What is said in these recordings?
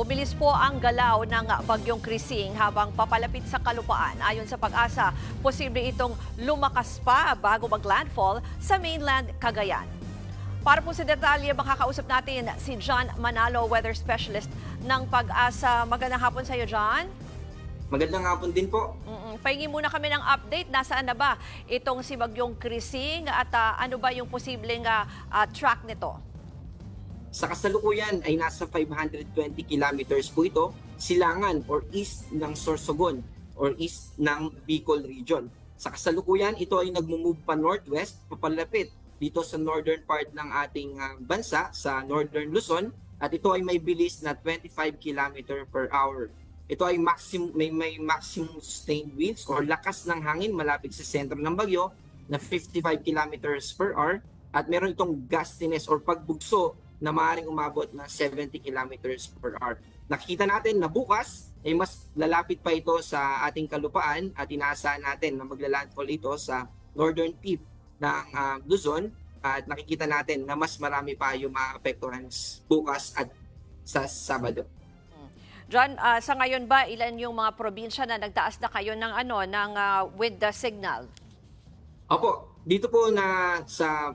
Bumilis po ang galaw ng bagyong Krising habang papalapit sa kalupaan. Ayon sa Pag-asa, posible itong lumakas pa bago mag-landfall sa mainland Cagayan. Para po sa detalye, makakausap natin si John Manalo, weather specialist ng Pag-asa. Magandang hapon sa iyo, John. Magandang hapon din po. Pahingi muna kami ng update. Nasaan na ba itong si bagyong Krising at ano ba yung posibleng track nito? Sa kasalukuyan ay nasa 520 kilometers po ito, silangan or east ng Sorsogon or east ng Bicol region. Sa kasalukuyan, ito ay nagmumove pa northwest, papalapit dito sa northern part ng ating bansa, sa northern Luzon, at ito ay may bilis na 25 km per hour. Ito ay may maximum sustained winds or lakas ng hangin malapit sa sentro ng bagyo na 55 kilometers per hour at meron itong gustiness or pagbugso na maaaring umabot ng 70 kilometers per hour. Nakikita natin na bukas ay mas lalapit pa ito sa ating kalupaan at inaasahan natin na maglalandfall ito sa northern tip ng Luzon at nakikita natin na mas marami pa yung maapektuhan bukas at sa Sabado. John, sa ngayon ba ilan yung mga probinsya na nagtaas na kayo ng with the signal? Opo, dito po na sa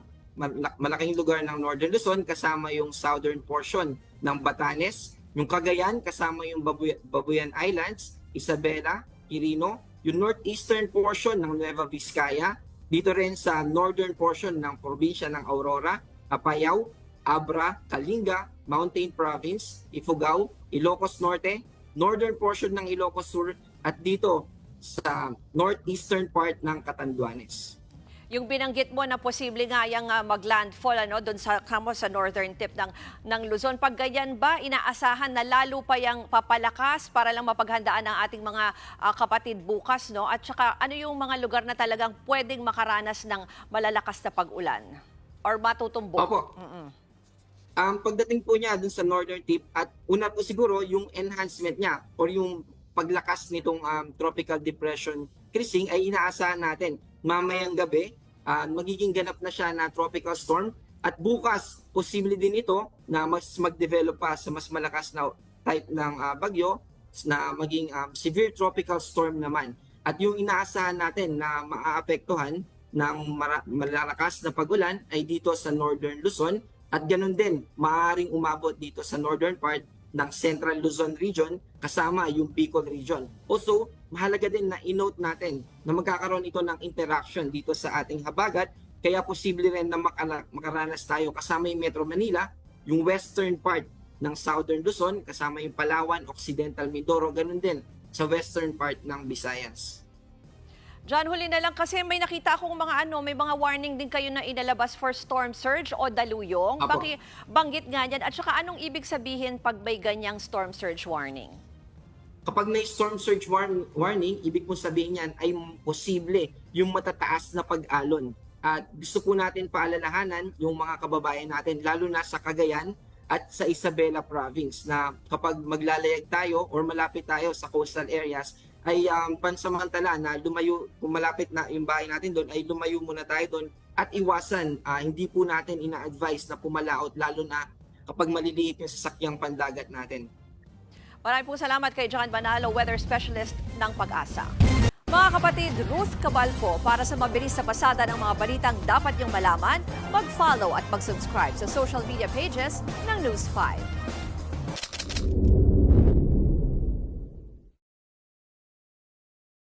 malaking lugar ng Northern Luzon kasama yung southern portion ng Batanes, yung Cagayan kasama yung Babuyan Islands, Isabela, Quirino, yung northeastern portion ng Nueva Vizcaya, dito rin sa northern portion ng probinsya ng Aurora, Apayao, Abra, Kalinga, Mountain Province, Ifugao, Ilocos Norte, northern portion ng Ilocos Sur at dito sa northeastern part ng Catanduanes. Yung binanggit mo na posible nga yung mag-landfall doon sa northern tip ng Luzon. Pag ganyan ba, inaasahan na lalo pa yung papalakas para lang mapaghandaan ng ating mga kapatid bukas, no? At saka ano yung mga lugar na talagang pwedeng makaranas ng malalakas na pag-ulan or matutumbok? Opo. Pagdating po niya dun sa northern tip at una po siguro yung enhancement niya or yung paglakas nitong tropical depression Krising ay inaasahan natin mamayang gabi magiging ganap na siya na tropical storm at bukas posible din ito na mas mag-develop pa sa mas malakas na type ng bagyo na maging severe tropical storm naman. At yung inaasahan natin na maaapektuhan ng malalakas na pag-ulan ay dito sa northern Luzon at ganun din maaaring umabot dito sa northern part ng Central Luzon region kasama yung Bicol region. Also, mahalaga din na i-note natin na magkakaroon ito ng interaction dito sa ating habagat kaya posible rin na makaranas tayo kasama yung Metro Manila, yung western part ng Southern Luzon, kasama yung Palawan, Occidental Mindoro, ganun din sa western part ng Visayas. John, huli na lang kasi may nakita akong may mga warning din kayo na inalabas for storm surge o daluyong. Banggit nga yan. At saka anong ibig sabihin pag may ganyang storm surge warning? Kapag may storm surge warning, ibig po sabihin yan ay posible yung matataas na pag-alon. At gusto po natin paalalahanan yung mga kababayan natin, lalo na sa Cagayan at sa Isabela province, na kapag maglalayag tayo or malapit tayo sa coastal areas, ay pansamantala na lumayo, kung malapit na yung bahay natin doon, ay lumayo muna tayo doon at iwasan, hindi po natin ina-advise na pumalaot lalo na kapag maliliit yung sasakyang pandagat natin. Maraming po salamat kay John Manalo, weather specialist ng Pag-asa. Mga kapatid, Ruth Cabalco, para sa mabilis na pasada ng mga balitang dapat niyong malaman, mag-follow at mag-subscribe sa social media pages ng News 5.